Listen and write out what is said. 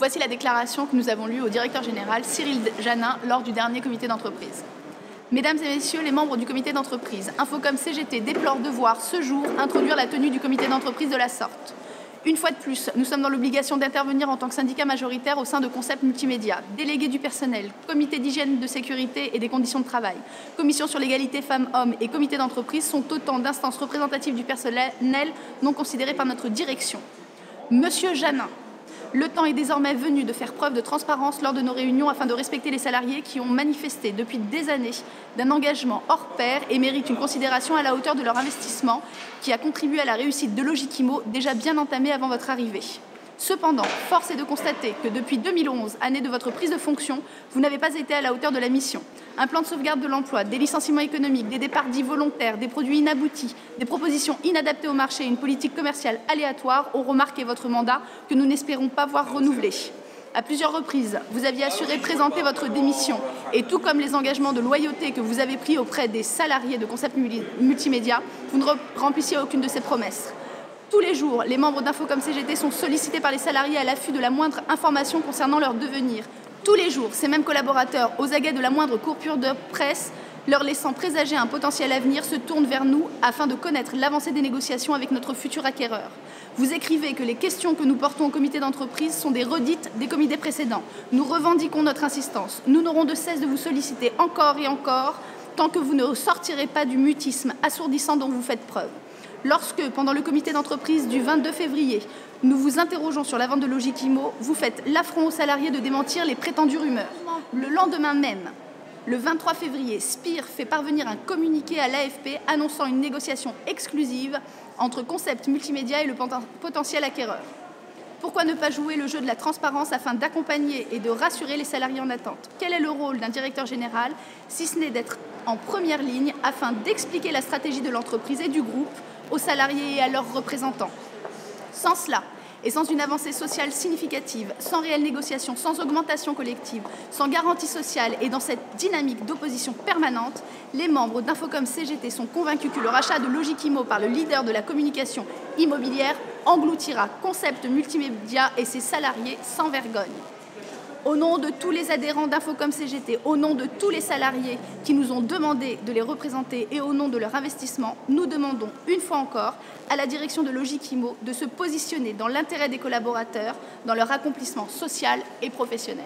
Voici la déclaration que nous avons lue au directeur général Cyril Janin lors du dernier comité d'entreprise. Mesdames et messieurs les membres du comité d'entreprise, Infocom CGT déplore de voir ce jour introduire la tenue du comité d'entreprise de la sorte. Une fois de plus, nous sommes dans l'obligation d'intervenir en tant que syndicat majoritaire au sein de Concept Multimédia, délégués du personnel, comité d'hygiène, de sécurité et des conditions de travail, commission sur l'égalité femmes-hommes et comité d'entreprise sont autant d'instances représentatives du personnel non considérées par notre direction. Monsieur Janin, le temps est désormais venu de faire preuve de transparence lors de nos réunions afin de respecter les salariés qui ont manifesté depuis des années d'un engagement hors pair et méritent une considération à la hauteur de leur investissement qui a contribué à la réussite de Logikimo déjà bien entamée avant votre arrivée. Cependant, force est de constater que depuis 2011, année de votre prise de fonction, vous n'avez pas été à la hauteur de la mission. Un plan de sauvegarde de l'emploi, des licenciements économiques, des départs dits volontaires, des produits inaboutis, des propositions inadaptées au marché et une politique commerciale aléatoire auront marqué votre mandat que nous n'espérons pas voir renouvelé. À plusieurs reprises, vous aviez assuré de présenter votre démission et tout comme les engagements de loyauté que vous avez pris auprès des salariés de Concept Multimédia, vous ne remplissiez aucune de ces promesses. Tous les jours, les membres d'Infocom CGT sont sollicités par les salariés à l'affût de la moindre information concernant leur devenir. Tous les jours, ces mêmes collaborateurs, aux aguets de la moindre coupure de presse, leur laissant présager un potentiel avenir, se tournent vers nous afin de connaître l'avancée des négociations avec notre futur acquéreur. Vous écrivez que les questions que nous portons au comité d'entreprise sont des redites des comités précédents. Nous revendiquons notre insistance. Nous n'aurons de cesse de vous solliciter encore et encore tant que vous ne sortirez pas du mutisme assourdissant dont vous faites preuve. Lorsque, pendant le comité d'entreprise du 22 février, nous vous interrogeons sur la vente de Logikimo, vous faites l'affront aux salariés de démentir les prétendues rumeurs. Le lendemain même, le 23 février, Spire fait parvenir un communiqué à l'AFP annonçant une négociation exclusive entre Concept Multimédia et le potentiel acquéreur. Pourquoi ne pas jouer le jeu de la transparence afin d'accompagner et de rassurer les salariés en attente? Quel est le rôle d'un directeur général, si ce n'est d'être en première ligne afin d'expliquer la stratégie de l'entreprise et du groupe aux salariés et à leurs représentants? Sans cela, et sans une avancée sociale significative, sans réelle négociation, sans augmentation collective, sans garantie sociale et dans cette dynamique d'opposition permanente, les membres d'Infocom CGT sont convaincus que le rachat de Logikimo par le leader de la communication immobilière engloutira Concept Multimédia et ses salariés sans vergogne. Au nom de tous les adhérents d'Infocom CGT, au nom de tous les salariés qui nous ont demandé de les représenter et au nom de leur investissement, nous demandons une fois encore à la direction de Logikimo de se positionner dans l'intérêt des collaborateurs, dans leur accomplissement social et professionnel.